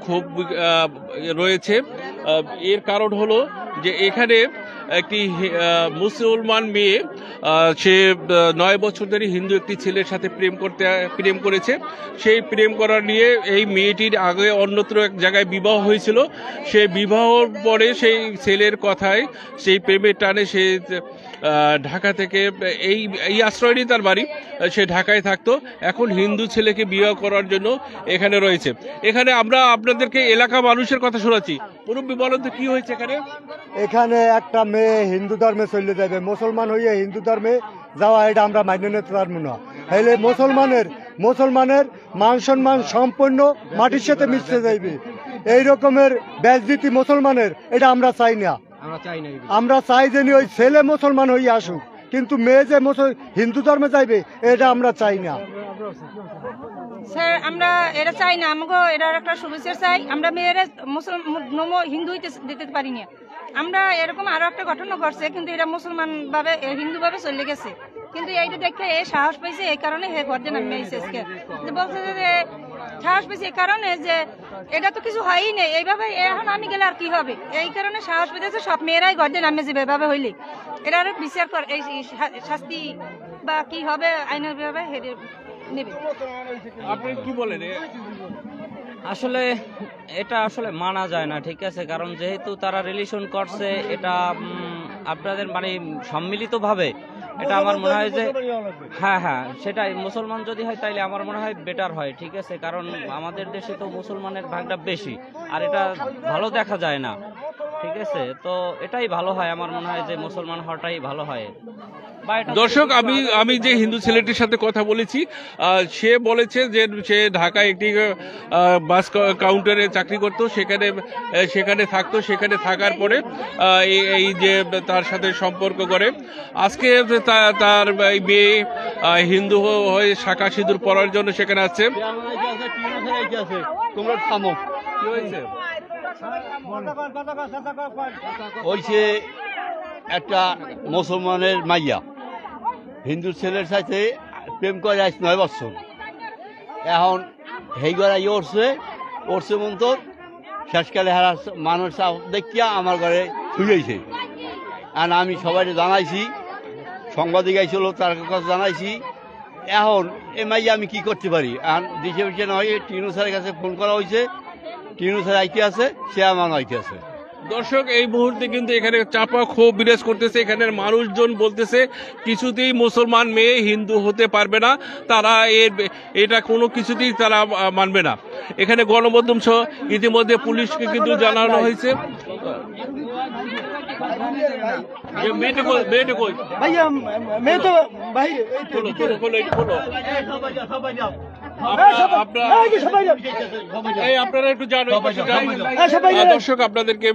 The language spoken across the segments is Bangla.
ক্ষোভ রয়েছে। এর কারণ হলো যে এখানে একটি মুসলমান মেয়ে, সে 9 বছর ধরে হিন্দু একটি ছেলের সাথে প্রেম করেছে। সেই প্রেম করার নিয়ে এই মেয়েটির আগে অন্যত্র এক জায়গায় বিবাহ হয়েছিল। সেই বিবাহর পরে সেই ছেলের কথায়, সেই প্রেমের টানে সে ঢাকা থেকে, এই এই আশ্রয় নিয়ে তার বাড়ি, সে ঢাকায় থাকতো। এখন হিন্দু ছেলেকে বিবাহ করার জন্য এখানে রয়েছে। এখানে আমরা আপনাদেরকে এলাকা মানুষের কথা শোনাচ্ছি। মুরব্বী, বলেন তো কি হয়েছে এখানে? এখানে একটা মেয়ে হিন্দু ধর্মে চলে যাবে, মুসলমান হইয়া হিন্দু ধর্মে যাওয়া, এটা আমরা মান্য নিতে পারবো না। হইলে মুসলমানের মান সম্মান সম্পূর্ণ মাটির সাথে মিশতে যাইবে। এই রকমের বেজনীতি মুসলমানের, এটা আমরা চাই না। আমরা চাই যে ওই ছেলে মুসলমান হইয়া আসুক, কিন্তু মেয়ে যে হিন্দু ধর্মে যাইবে, এটা আমরা চাই না। স্যার, আমরা এটা চাই না। আমাকে এটার একটা সুবিচার চাই। আমরা মেয়েরা হিন্দু হইতে দিতে পারি না। আমরা এরকম আরো একটা ঘটনা ঘটছে, কিন্তু এটা মুসলমান ভাবে হিন্দু ভাবে চলে গেছে। কিন্তু এইটা দেখে এ সাহস পাইছে, এই কারণে হে ঘর দেন বলছে যে সাহস পাইছে এই কারণে যে এটা তো কিছু হয়ই নেই, এইভাবে এখন আমি গেলে আর কি হবে, এই কারণে সাহস পেতেছে সব মেয়েরাই ঘর দেন আমি যে এভাবে হইলে এটা আরো বিচার কর, এই শাস্তি বা কি হবে আইনের ভাবে নেবে। আপনি কি বলেন? আসলে এটা আসলে মানা যায় না, ঠিক আছে? কারণ যেহেতু তারা রিলেশন করছে, এটা আপনাদের মানে সম্মিলিতভাবে, এটা আমার মনে হয় যে হ্যাঁ সেটাই, মুসলমান যদি হয় তাইলে আমার মনে হয় বেটার হয়, ঠিক আছে? কারণ আমাদের দেশে তো মুসলমানের ভাগটা বেশি, আর এটা ভালো দেখা যায় না, ঠিক আছে? তো এটাই ভালো হয়, আমার মনে হয় যে মুসলমান হওয়াটাই ভালো হয়। দর্শক, আমি যে হিন্দু ছেলেটির সাথে কথা বলেছি, সে বলেছে যে সে ঢাকায় একটি বাস কাউন্টারে চাকরি করত, সেখানে থাকতো। সেখানে থাকার পরে এই যে তার সাথে সম্পর্ক করে, আজকে তার মেয়ে হিন্দু হয়ে শাখা সিঁদুর পরার জন্য সেখানে আছে। হয়েছে একটা মুসলমানের মাইয়া হিন্দু ছেলের সাথে প্রেম করে আজ 9 বছর। এখন হেই গড়াই ওরছে মন্তর শেষকালে হারা মানুষ দেখিয়া আমার ঘরে শুয়েছে। আর আমি সবাই জানাইছি, সাংবাদিক আইছিল, তার কাছে জানাইছি। এখন এ মাইয়া আমি কি করতে পারি? এখন দিশে পিছিয়ে নয়, টিনু স্যারের কাছে ফোন করা হয়েছে, টিনু স্যার আইতে আছে, সে আমার আইতে আছে। দর্শক, এই মুহূর্তে কিন্তু এখানে চাপা ক্ষোভ বিরাজ করতেছে। এখানের মানুষজন বলতেছে কিছুতেই মুসলমান মেয়ে হিন্দু হতে পারবে না, তারা এটা কোনো কিছুতেই তারা মানবে না। এখানে গণমাধ্যম সহ ইতিমধ্যে পুলিশকে কিন্তু জানানো হয়েছে। আপনারা একটু জানেন, দর্শক আপনাদেরকে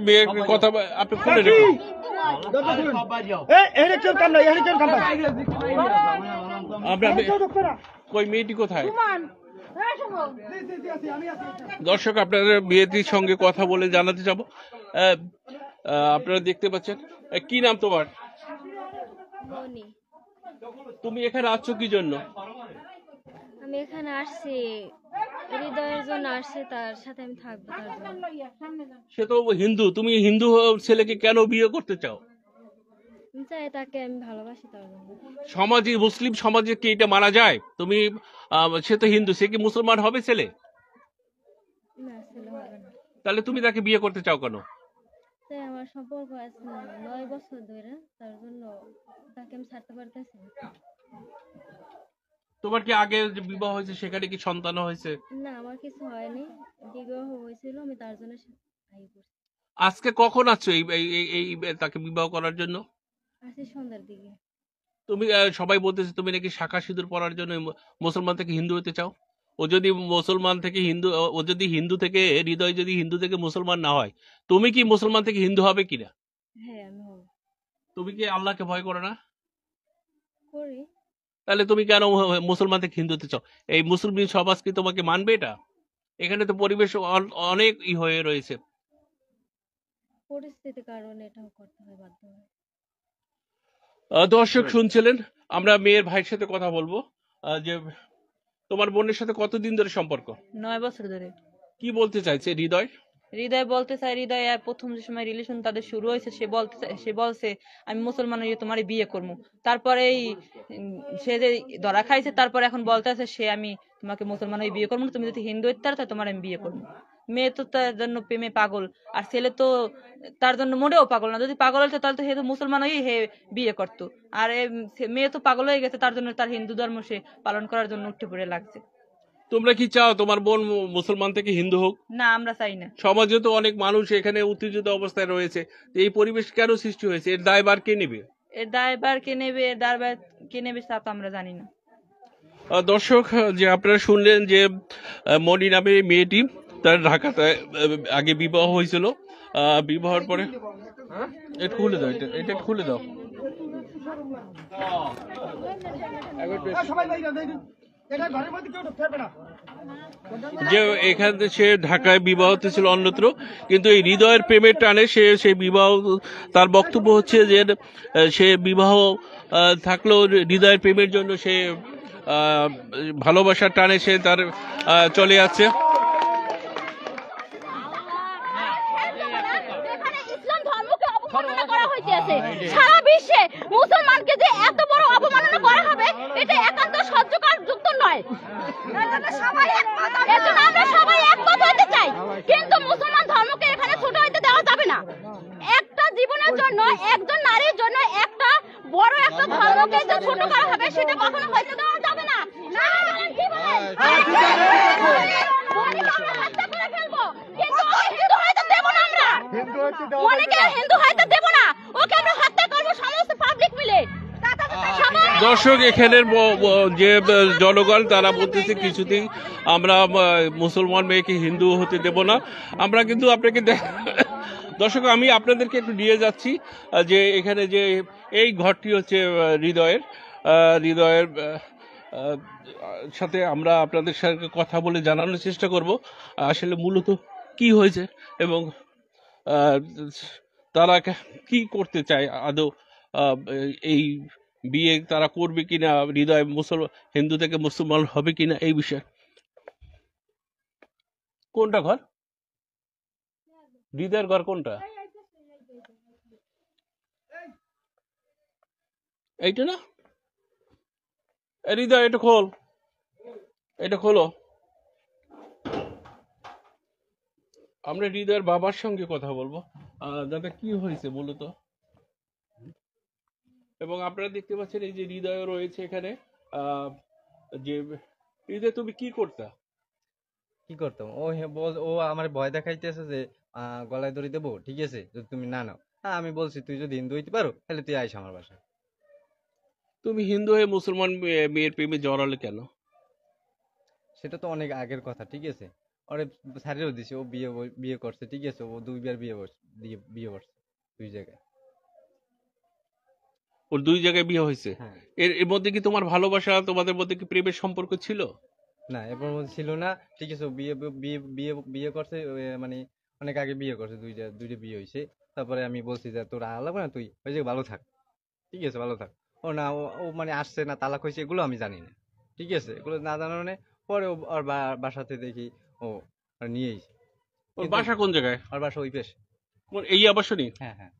কথা আপনি খুলে রেখে কই মেয়েটি কোথায়? দর্শক, আপনাদের মেয়েটির সঙ্গে কথা বলে জানাতে যাব। আপনারা দেখতে পাচ্ছেন। কি নাম তোমার? তুমি এখানে আসছো কি জন্য? আমি এখানে আসছি হৃদয়ের জন্য আসছি, তার সাথে আমি থাকবো তার জন্য। সে তো হিন্দু, তুমি হিন্দু ছেলেকে কেন বিয়ে করতে চাও? চাই তাকে আমি ভালোবাসি তার জন্য। সমাজে, মুসলিম সমাজে কি এটা মানা যায়? তুমি সে তো হিন্দু, সে কি মুসলমান হবে ছেলে? না, ছেলে হবে না। তাহলে তুমি তাকে বিয়ে করতে চাও কেন? তাই আমার সম্পর্ক আছে 9 বছর ধরে, তার জন্য তাকে আমি ছাড়তে পারতেছি না। তোমার কি আগে যে বিবাহ হয়েছে সেখানে কি সন্তান হয়েছে? না, আমার কিছু হয়নি, বিবাহ হয়েছিল, আমি তার জন্য আই করছি। আজকে কখন আসছো এই তাকে বিবাহ করার জন্য? আসি সন্ধ্যার দিকে। তুমি সবাই বলতেছে তুমি নাকি শাখা সিঁদুর পরার জন্য মুসলমান থেকে হিন্দু হতে চাও। ও যদি মুসলমান থেকে হিন্দু, ও যদি হিন্দু থেকে, হৃদয় যদি হিন্দু থেকে মুসলমান না হয়, তুমি কি মুসলমান থেকে হিন্দু হবে কিনা? হ্যাঁ, আমি হব। তুমি কি আল্লাহকে ভয় করো না? করি। তাহলে তুমি কেন মুসলমান থেকে হিন্দু হতে চাও? এই মুসলিম সমাজ কি তোমাকে মানবে? এটা এখানে তো পরিবেশ অনেক হয়ে রয়েছে, পরিস্থিতির কারণে এটাও করতে হয়, বাধ্য হয়। দর্শক শুনছিলেন, আমরা মেয়ের ভাইয়ের সাথে কথা বলবো। যে তোমার বোনের সাথে কতদিন ধরে সম্পর্ক? 9 বছর ধরে। কি বলতে চাইছে হৃদয়? হৃদয় বলতে চাই, হৃদয় প্রথম যে সময় রিলেশন তাদের শুরু হয়েছে, সে বলছে আমি মুসলমান হয়ে তোমার বিয়ে করবো। তারপরে সে যে ধরা খাইছে, তারপরে এখন বলতেছে সে আমি তোমাকে মুসলমান হয়ে বিয়ে করবো না, তুমি যদি হিন্দু হইতে তাহলে তোমার আমি বিয়ে করবো। মেয়ে তো তার জন্য প্রেমে পাগল, আর ছেলে তো তার জন্য মোটেও পাগল না। যদি পাগল হতো তাহলে তো হে তো মুসলমান হয়ে হে বিয়ে করতো। আর মেয়ে তো পাগল হয়ে গেছে, তার জন্য তার হিন্দু ধর্ম সে পালন করার জন্য উঠে পড়ে লাগছে। তোমরা কি চাও তোমার বোন মুসলমান থেকে হিন্দু হোক? না, আমরা চাই না। সমাজে তো অনেক মানুষ এখানে উত্তেজিত অবস্থায় রয়েছে, এই পরিবেশ কেন সৃষ্টি হয়েছে? এর দায়ভার কে নেবে? এর দায়ভার কে নেবে, এর দায়ভার কে নেবে তা তো আমরা জানি না। দর্শক, যে আপনারা শুনলেন যে মনি নামে মেয়েটি, তার ঢাকাতে আগে বিবাহ হয়েছিল। বিবাহের পরে এটা খুলে দাও, এটা খুলে দাও। যে এখানে সে ঢাকায় বিবাহ ছিল অন্যত্র, কিন্তু এই হৃদয়ের প্রেমের টানে সে বিবাহ, তার বক্তব্য হচ্ছে যে সে বিবাহ থাকলেও হৃদয়ের প্রেমের জন্য সে ভালোবাসার টানে সে তার চলে যাচ্ছে। সারা বিশ্বে মুসলমানকে যে এত বড় অবমাননা করা হবে, এটা একান্ত সহ্যকর যুক্ত নয়। এজন্য আমরা সবাই একমত হতে চাই, কিন্তু মুসলমান ধর্মকে এখানে ছোট হইতে দেওয়া যাবে না। একটা জীবনের জন্য, একজন নারীর জন্য একটা বড় একটা ধর্মকে যে ছোট করা হবে, সেটা কখনো হইতে দেওয়া যাবে না। হিন্দু হইতে দেব না, আমরা মনেকে হিন্দু হইতে দেব না, ওকে আমরা হত্যা করবো সমস্ত পাবলিক মিলে। দর্শক, এখানের যে জনগণ তারা বলতেছে কিছুতেই আমরা মুসলমান মেয়েকে হিন্দু হতে দেব না। আমরা কিন্তু আপনাকে দর্শক, আমি আপনাদেরকে একটু নিয়ে যাচ্ছি যে এখানে যে এই ঘরটি হচ্ছে হৃদয়ের সাথে আমরা আপনাদের সাথে কথা বলে জানানোর চেষ্টা করব আসলে মূলত কি হয়েছে এবং তারা কি করতে চায়, আদৌ এই বিয়ে তারা করবে কিনা, হৃদয় হিন্দু থেকে মুসলমান হবে কিনা, এই বিষয়ে। কোনটা ঘর? হৃদয়ের ঘর কোনটা? এইটা না? হৃদয়, এটা খোল, এটা খোলো। আমরা হৃদয়ের বাবার সঙ্গে কথা বলবো। দাদা, কি হয়েছে মূলত? এবং আপনারা দেখতে পাচ্ছেন এই যে হৃদয় রয়েছে এখানে। যে হৃদয়, তুমি কি করতা? কি করতাম, ও আমার ভয় দেখাইতেছে যে গলায় দড়ি দেবো, ঠিক আছে, যদি তুমি না নাও। হ্যাঁ, আমি বলছি তুই যদি হিন্দু হইতে পারো তাহলে তুই আইস আমার বাসায়। তুমি হিন্দু হয়ে মুসলমান মেয়ের প্রেমে জড়ালে কেন? সেটা তো অনেক আগের কথা, ঠিক আছে। ওরে ছাড়িয়েও দিছে, ও বিয়ে করছে, ঠিক আছে, ও 2বার বিয়ে করছে 2 জায়গায়। ওর 2 জায়গায় বিয়ে হয়েছে? হ্যাঁ। এর মধ্যে কি তোমার ভালোবাসা, তোমাদের মধ্যে কি প্রেমের সম্পর্ক ছিল? না, এরপর মধ্যে ছিল না, ঠিক আছে। ও বিয়ে বিয়ে বিয়ে বিয়ে করছে, মানে অনেক আগে বিয়ে করছে, 2টা বিয়ে হয়েছে। তারপরে আমি বলছি যে তোর লাগবে না, তুই ওই যে ভালো থাক, ঠিক আছে, ভালো থাক। ও না, ও মানে আসছে না তালাক হয়েছে, এগুলো আমি জানি না, ঠিক আছে। এগুলো না জানার মানে পরে ওর বাসাতে দেখি ও নিয়ে এসে। ওর বাসা কোন জায়গায়? ওর বাসা ওই পেশ। এই আবাসনী? হ্যাঁ হ্যাঁ।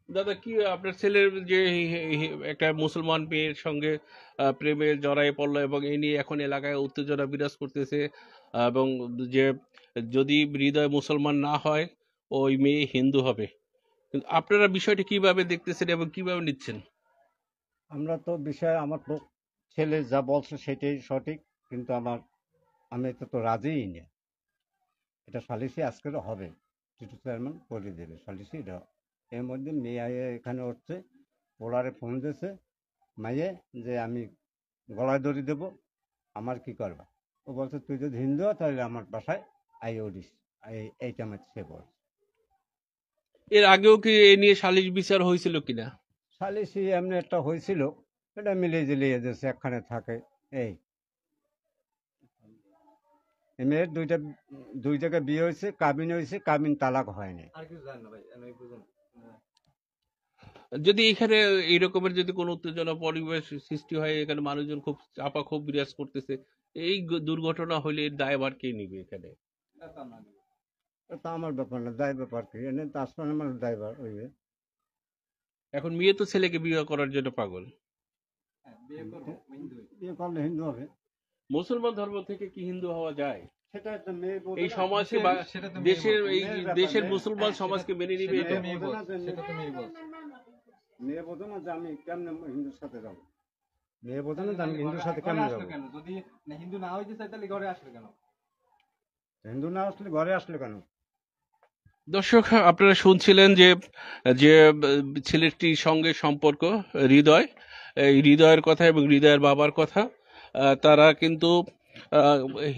দাদা, কি আপনার ছেলের যে একটা মুসলমান মেয়ের সঙ্গে প্রেমে জড়ায় পড়লো এবং এই নিয়ে এখন এলাকায় উত্তেজনা বিরাজ করতেছে, এবং যে যদি হৃদয় মুসলমান না হয় ওই মেয়ে হিন্দু হবে, কিন্তু আপনারা বিষয়টি কিভাবে দেখতেছেন এবং কিভাবে নিচ্ছেন? আমরা তো আমার তো ছেলে যা বলছে সেটাই সঠিক, কিন্তু আমি এটা তো রাজিই না। এটা সালিসি আজকের হবে, টিটু চেয়ারম্যান করে দেবে সালিসি। এটা এর মধ্যে মেয়ে এখানে উঠছে, পোলারে ফোন দিয়েছে মাইয়ে যে আমি গলায় দড়ি দেব, আমার কি করবা? ও বলছে তুই যদি হিন্দু হয় তাহলে আমার বাসায় উঠিস। এইটা আমার সে বলছে। এর আগেও কি এ নিয়ে সালিশ বিচার হয়েছিল কিনা? সালিসি এমনি একটা হয়েছিল, এটা মিলিয়ে ঝিলিয়ে দিয়েছে, একখানে থাকে। এই মেয়ের 2 জায়গায় বিয়ে হয়েছে, কাবিন হয়েছে, কাবিন তালাক হয়নি। আর কিছু জান না ভাই, আমি বুঝুন। যদি এখানে এই রকমের যদি কোনো উত্তেজনা পরিবেশ সৃষ্টি হয়, এখানে মানুষজন খুব চাপা, খুব বিরাজ করতেছে, এই দুর্ঘটনা হলে এর দায়ভার কে নিবে এখানে? তা আমার ব্যাপার না, দায় ব্যাপার কি এনে তো আসমান আমার দায়বার হইবে। এখন মেয়ে তো ছেলেকে বিয়ে করার জন্য পাগল। বিয়ে করলে হিন্দু হবে। মুসলমান ধর্ম থেকে কি হিন্দু হওয়া যায়? সেটা তো মেয়ে বোঝে এই না। সমাজকে বা দেশের এই দেশের মুসলমান সমাজকে মেনে নিবে এটা? মেয়ে বোঝে না যে আমি কেমনে হিন্দুর সাথে যাবো। মেয়ে বোঝে না যে আমি হিন্দুর সাথে কেমনে যাবো। যদি হিন্দু না হইতে চাই তাহলে ঘরে আসলে কেন? হিন্দু না আসলে ঘরে আসলে কেন? দর্শক, আপনারা শুনছিলেন যে যে ছেলেটির সঙ্গে সম্পর্ক হৃদয়, এই হৃদয়ের কথা এবং হৃদয়ের বাবার কথা। তারা কিন্তু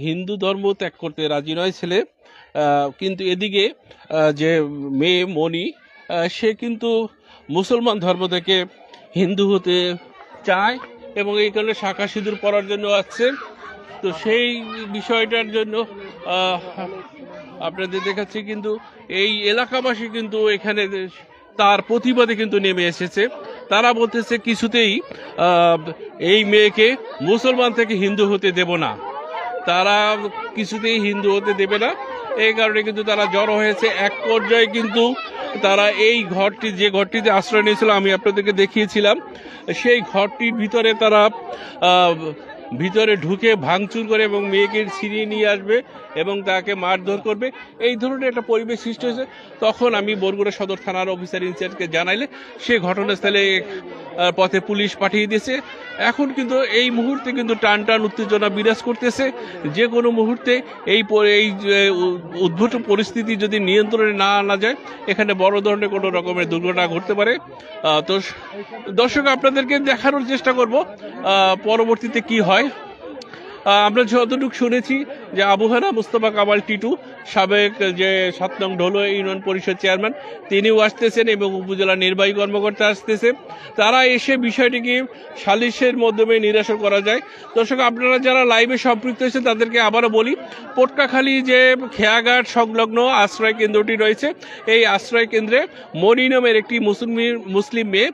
হিন্দু ধর্ম ত্যাগ করতে রাজি নয় ছেলে, কিন্তু এদিকে যে মেয়ে মণি সে কিন্তু মুসলমান ধর্ম থেকে হিন্দু হতে চায় এবং এই কারণে শাখা সিঁদুর পরার জন্য আসছে। তো সেই বিষয়টার জন্য আপনাদের দেখাচ্ছি, কিন্তু এই এলাকাবাসী কিন্তু এখানে তার প্রতিবাদে কিন্তু নেমে এসেছে। তারা বলতেছে কিছুতেই এই মেয়েকে মুসলমান থেকে হিন্দু হতে দেব না, তারা কিছুতেই হিন্দু হতে দেবে না। এই কারণে কিন্তু তারা জড়ো হয়েছে। এক পর্যায়ে কিন্তু তারা এই ঘরটি, যে ঘরটিতে আশ্রয় নিয়েছিল আমি আপনাদেরকে দেখিয়েছিলাম, সেই ঘরটির ভিতরে তারা ভিতরে ঢুকে ভাঙচুর করে এবং মেয়েকে ছিনিয়ে নিয়ে আসবে এবং তাকে মারধর করবে, এই ধরনের একটা পরিবেশ সৃষ্টি হয়েছে। তখন আমি বরগুনা সদর থানার অফিসার ইনচার্জকে জানাইলে সে ঘটনাস্থলে পথে পুলিশ পাঠিয়ে দিয়েছে। এখন কিন্তু এই মুহূর্তে কিন্তু টান টান উত্তেজনা বিরাজ করতেছে। যে কোনো মুহূর্তে এই উদ্ভূত পরিস্থিতি যদি নিয়ন্ত্রণে না আনা যায়, এখানে বড় ধরনের কোনো রকমের দুর্ঘটনা ঘটতে পারে। তো দর্শক, আপনাদেরকে দেখানোর চেষ্টা করব পরবর্তীতে কি হয়। আমরা যতটুকু শুনেছি যে আবুহানা মুস্তফা কামাল টিটু, সাবেক যে 7 নং ঢোলো ইউনিয়ন পরিষদ চেয়ারম্যান, তিনিও আসতেছেন এবং উপজেলা নির্বাহী কর্মকর্তা আসতেছে। তারা এসে বিষয়টিকে সালিশের মাধ্যমে নিরসন করা যায়। দর্শক, আপনারা যারা লাইভে সম্পৃক্ত হয়েছেন তাদেরকে আবারও বলি, পটকাখালী যে খেয়াঘাট সংলগ্ন আশ্রয় কেন্দ্রটি রয়েছে, এই আশ্রয় কেন্দ্রে মনি নামের একটি মুসলিম মেয়ে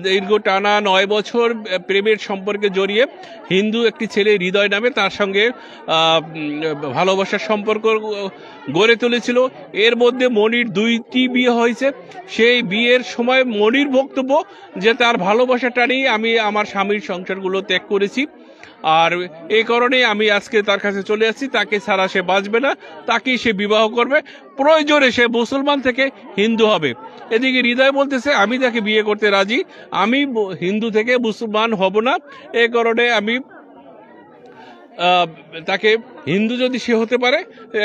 দীর্ঘ টানা 9 বছর প্রেমের সম্পর্কে জড়িয়ে হিন্দু একটি ছেলে হৃদয় নামে তার সঙ্গে ভালোবাসার সম্পর্ক গড়ে তুলেছিল। এর মধ্যে মনির 2টি বিয়ে হয়েছে। সেই বিয়ের সময় মনির বক্তব্য যে তার ভালোবাসা টানেই আমি আমার স্বামীর সংসারগুলো ত্যাগ করেছি, আর এই কারণে আমি আজকে তার কাছে চলে আসছি। তাকে ছাড়া সে বাঁচবে না, তাকেই সে বিবাহ করবে, প্রয়োজনে সে মুসলমান থেকে হিন্দু হবে। এদিকে হৃদয় বলতেছে আমি তাকে বিয়ে করতে রাজি, আমি হিন্দু থেকে মুসলমান হব না, এই কারণে আমি তাকে হিন্দু যদি সে হতে পারে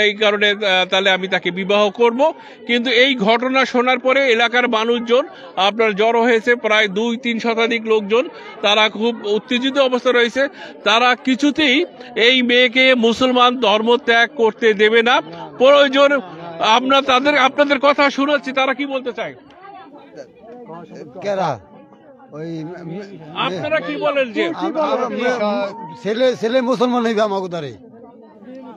এই কারণে তাহলে আমি তাকে বিবাহ করব। কিন্তু এই ঘটনা শোনার পরে এলাকার মানুষজন আপনার জড়ো হয়েছে, প্রায় 2-3 শতাধিক লোকজন। তারা খুব উত্তেজিত অবস্থা রয়েছে। তারা কিছুতেই এই মেয়েকে মুসলমান ধর্ম ত্যাগ করতে দেবে না। প্রয়োজন আমরা আপনাদের কথা শোনাচ্ছি, তারা কি বলতে চায় আপনারা কি বলেন? যে ছেলে মুসলমান হইবে আমাকে তারে,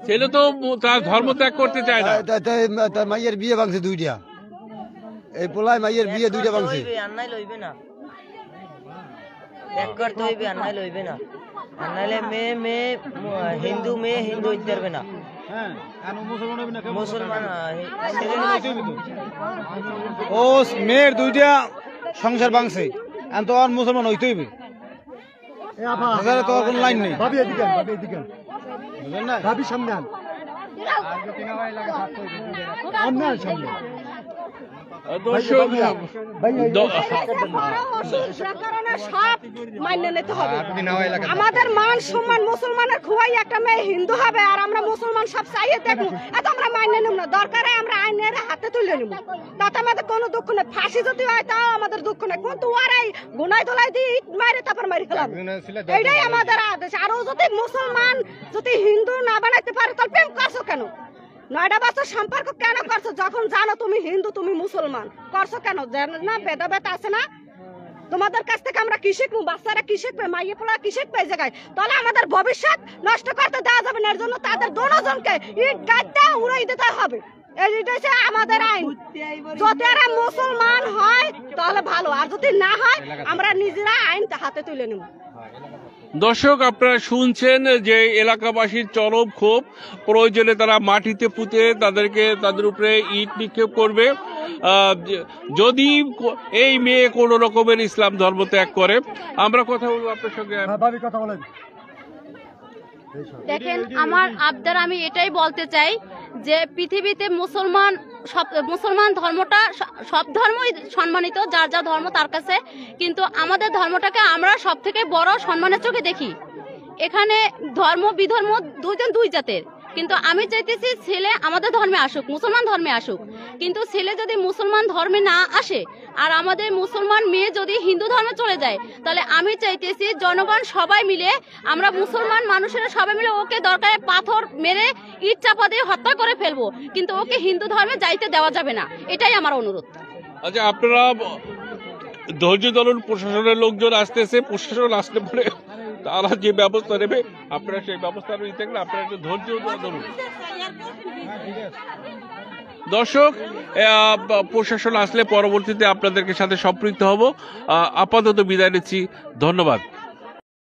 ছেলে তো তার ধর্ম ত্যাগ করতে চায় না। তার মাইয়ের বিয়ে ভাঙছে 2টা, এই পোলায় মাইয়ের বিয়ে 2টা ভাঙছে। ত্যাগ করতে হইবে, আন্নাই লইবে না, আন্নাইলে মেয়ে হিন্দু হইতে পারবে না। মুসলমান ও মেয়ের 2টা সংসার ভাঙছে, তো আর মুসলমান হইতে হইবে, তো কোন লাইন নেই। সামনে সব মান্য নিতে হবে। আমাদের মান সম্মান মুসলমানের খুবই, একটা মেয়ে হিন্দু হবে আর আমরা মুসলমান সব চাইয়ে দেখবো, এত আমরা মান্য নিব না। দরকারে আমরা আইনের হাতে তুলে নিব, তাতে আমাদের কোনো দুঃখ নেই। ফাঁসি যদি হয় তাও আমাদের দুঃখ নেই, কিন্তু ওরাই গুনাই দোলাই দিয়ে মারে তারপর মারি ফেলাম, এটাই আমাদের আদেশ। আরো যদি মুসলমান যদি হিন্দু না বানাইতে পারে তাহলে প্রেম করছো কেন? 9টা বছর সম্পর্ক কেন করছো? যখন জানো তুমি হিন্দু তুমি মুসলমান, করছো কেন? না ভেদাভেদ আছে না? তোমাদের কাছ থেকে আমরা কি শিখবো? বাচ্চারা কি শিখবে? মাইয়ে পোলা কি শিখবে এই জায়গায়? তাহলে আমাদের ভবিষ্যৎ নষ্ট করতে দেওয়া যাবে না। এর জন্য তাদের দুজনকে ইট গাড়তে উড়াই দিতে হবে। এইটা হচ্ছে আমাদের আইন। যদি এরা মুসলমান হয় তাহলে ভালো, আর যদি না হয় আমরা নিজেরা আইন হাতে তুলে নেব। দর্শক, আপনারা শুনছেন যে এলাকাবাসীর চরম ক্ষোভ, প্রয়োজনে তারা মাটিতে পুঁতে তাদের উপরে ইট নিক্ষেপ করবে যদি এই মেয়ে কোন রকমের ইসলাম ধর্ম ত্যাগ করে। আমরা কথা বলবো আপনার সঙ্গে। কথা বলেন। দেখেন, আমার আবদার আমি এটাই বলতে চাই যে পৃথিবীতে মুসলমান ধর্মটা সব ধর্মই সম্মানিত, যার যা ধর্ম তার কাছে, কিন্তু আমাদের ধর্মটাকে আমরা সব থেকে বড় সম্মানের চোখে দেখি। এখানে ধর্ম বিধর্ম দুই জাতের, কিন্তু আমি চাইতেছি ছেলে আমাদের ধর্মে আসুক, মুসলমান ধর্মে আসুক। কিন্তু ছেলে যদি মুসলমান ধর্মে না আসে আর আমাদের মুসলমান মেয়ে যদি হিন্দু ধর্মে চলে যায়, তাহলে আমি চাইতেছি জনগণ সবাই মিলে, আমরা মুসলমান মানুষেরা সবাই মিলে ওকে দরকারে পাথর মেরে ইট চাপা দিয়ে হত্যা করে ফেলবো, কিন্তু ওকে হিন্দু ধর্মে যাইতে দেওয়া যাবে না, এটাই আমার অনুরোধ। আচ্ছা, আপনারা ধৈর্য ধরুন, প্রশাসনের লোকজন আসতেছে, প্রশাসন আসলে পরে তারা যে ব্যবস্থা নেবে আপনারা সেই ব্যবস্থা নিতে গেলে আপনারা একটু ধৈর্য ধরুন। দর্শক, প্রশাসন আসলে পরবর্তীতে আপনাদেরকে সাথে সম্পৃক্ত হব। আপাতত বিদায় নিচ্ছি, ধন্যবাদ।